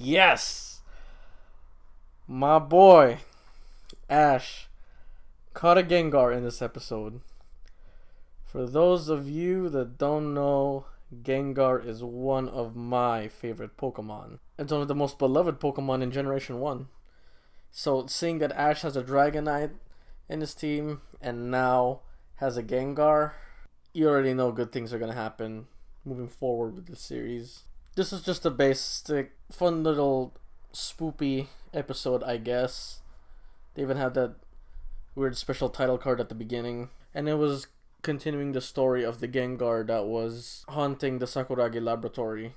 Yes! My boy, Ash, caught a Gengar in this episode. For those of you that don't know, Gengar is one of my favorite Pokemon. It's one of the most beloved Pokemon in Generation 1. So seeing that Ash has a Dragonite in his team and now has a Gengar, you already know good things are going to happen moving forward with the series. This is just a basic, fun little spoopy episode, I guess. They even had that weird special title card at the beginning. And it was continuing the story of the Gengar that was haunting the Sakuragi laboratory.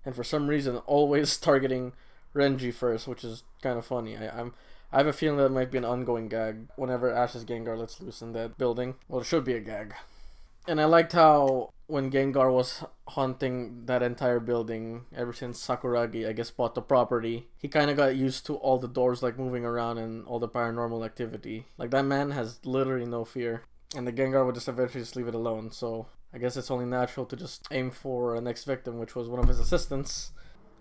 And for some reason, always targeting Renji first, which is kind of funny. I have a feeling that might be an ongoing gag whenever Ash's Gengar lets loose in that building. Well, it should be a gag. And I liked how when Gengar was haunting that entire building, ever since Sakuragi, I guess, bought the property, he kind of got used to all the doors like moving around and all the paranormal activity. Like, that man has literally no fear. And the Gengar would just eventually just leave it alone. So I guess it's only natural to just aim for a next victim, which was one of his assistants.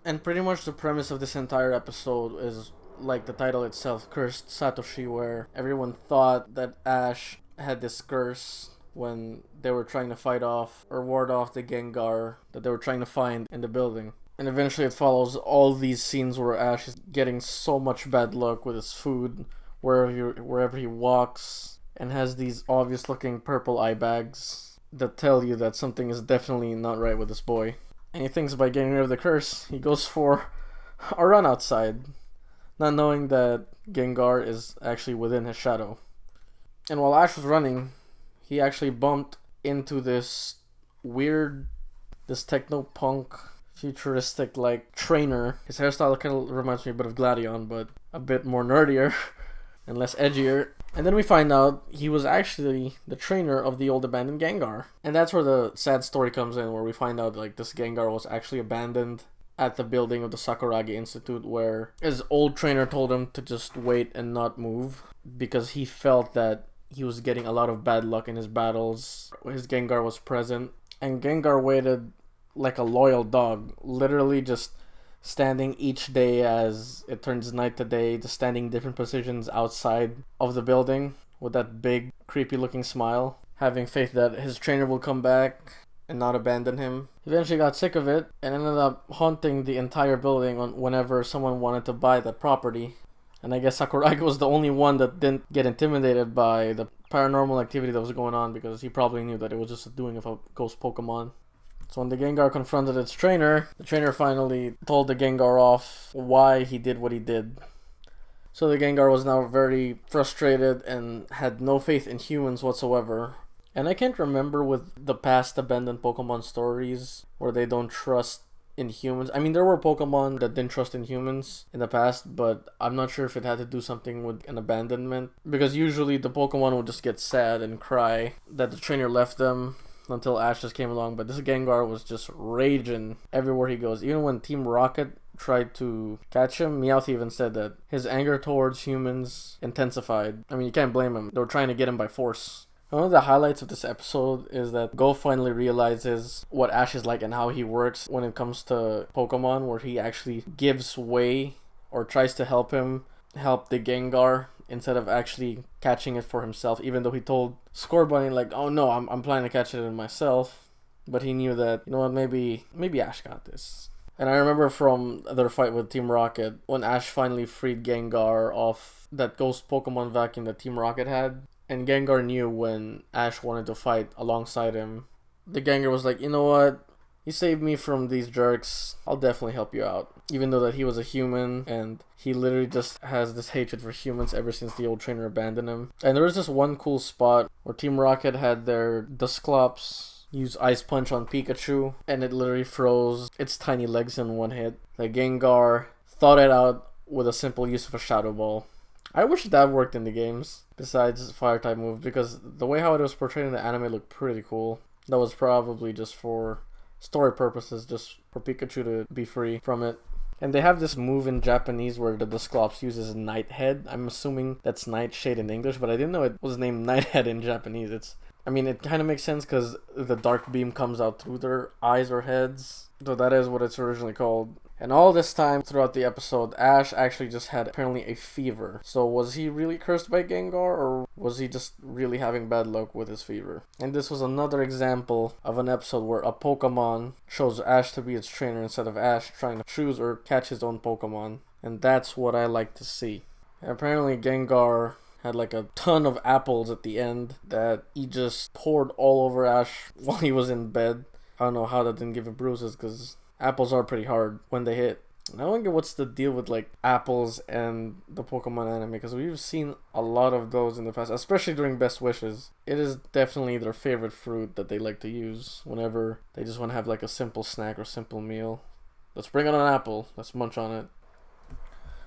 And pretty much the premise of this entire episode is like the title itself, Cursed Satoshi, where everyone thought that Ash had this curse when they were trying to fight off or ward off the Gengar that they were trying to find in the building. And eventually it follows all these scenes where Ash is getting so much bad luck with his food wherever he walks, and has these obvious looking purple eye bags that tell you that something is definitely not right with this boy. And he thinks by getting rid of the curse, he goes for a run outside, not knowing that Gengar is actually within his shadow. And while Ash was running, he actually bumped into this techno-punk, futuristic like trainer. His hairstyle kind of reminds me a bit of Gladion, but a bit more nerdier and less edgier. And then we find out he was actually the trainer of the old abandoned Gengar. And that's where the sad story comes in, where we find out like this Gengar was actually abandoned at the building of the Sakuragi Institute, where his old trainer told him to just wait and not move because he felt that he was getting a lot of bad luck in his battles. His Gengar was present, and Gengar waited like a loyal dog, literally just standing each day as it turns night to day, just standing different positions outside of the building with that big, creepy looking smile, having faith that his trainer will come back and not abandon him. He eventually got sick of it and ended up haunting the entire building whenever someone wanted to buy that property. And I guess Sakuragi was the only one that didn't get intimidated by the paranormal activity that was going on, because he probably knew that it was just a doing of a ghost Pokemon. So when the Gengar confronted its trainer, the trainer finally told the Gengar off why he did what he did. So the Gengar was now very frustrated and had no faith in humans whatsoever. And I can't remember with the past abandoned Pokemon stories where they don't trust in humans. I mean, there were Pokemon that didn't trust in humans in the past, but I'm not sure if it had to do something with an abandonment, because usually the Pokemon would just get sad and cry that the trainer left them until Ash just came along. But this Gengar was just raging everywhere he goes. Even when Team Rocket tried to catch him, Meowth even said that his anger towards humans intensified. I mean, you can't blame him. They were trying to get him by force. One of the highlights of this episode is that Go finally realizes what Ash is like and how he works when it comes to Pokemon, where he actually gives way or tries to help the Gengar instead of actually catching it for himself, even though he told Scorbunny like, oh no, I'm planning to catch it in myself. But he knew that, you know what, maybe Ash got this. And I remember from their fight with Team Rocket, when Ash finally freed Gengar off that ghost Pokemon vacuum that Team Rocket had, and Gengar knew when Ash wanted to fight alongside him, the Gengar was like, you know what? You saved me from these jerks. I'll definitely help you out. Even though that he was a human, and he literally just has this hatred for humans ever since the old trainer abandoned him. And there was this one cool spot where Team Rocket had their Dusclops use Ice Punch on Pikachu, and it literally froze its tiny legs in one hit. The Gengar thought it out with a simple use of a Shadow Ball. I wish that worked in the games, besides fire type move, because the way how it was portrayed in the anime looked pretty cool. That was probably just for story purposes, just for Pikachu to be free from it. And they have this move in Japanese where the Dusclops uses Nighthead. I'm assuming that's Nightshade in English, but I didn't know it was named Nighthead in Japanese. It kind of makes sense because the dark beam comes out through their eyes or heads. So that is what it's originally called. And all this time throughout the episode, Ash actually just had apparently a fever. So was he really cursed by Gengar, or was he just really having bad luck with his fever? And this was another example of an episode where a Pokemon chose Ash to be its trainer instead of Ash trying to choose or catch his own Pokemon. And that's what I like to see. And apparently Gengar had like a ton of apples at the end that he just poured all over Ash while he was in bed. I don't know how that didn't give him bruises, because apples are pretty hard when they hit. And I don't get what's the deal with like apples and the Pokemon anime, because we've seen a lot of those in the past, especially during Best Wishes. It is definitely their favorite fruit that they like to use whenever they just want to have like a simple snack or simple meal. Let's bring out an apple, let's munch on it.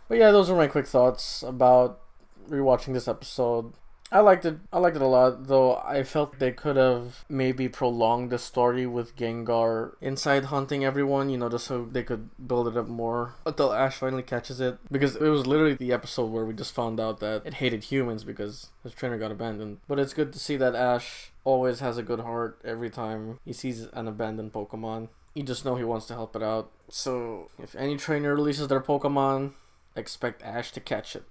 But yeah, those are my quick thoughts about rewatching this episode. I liked it a lot, though I felt they could have maybe prolonged the story with Gengar inside hunting everyone, you know, just so they could build it up more until Ash finally catches it. Because it was literally the episode where we just found out that it hated humans because his trainer got abandoned. But it's good to see that Ash always has a good heart every time he sees an abandoned Pokemon. You just know he wants to help it out. So if any trainer releases their Pokemon, expect Ash to catch it.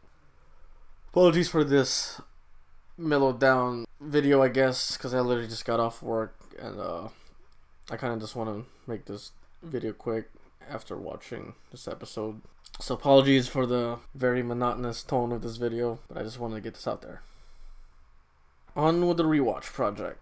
Apologies for this mellowed down video, I guess, because I literally just got off work, and I kind of just want to make this video quick after watching this episode. So apologies for the very monotonous tone of this video, but I just wanted to get this out there. On with the rewatch project.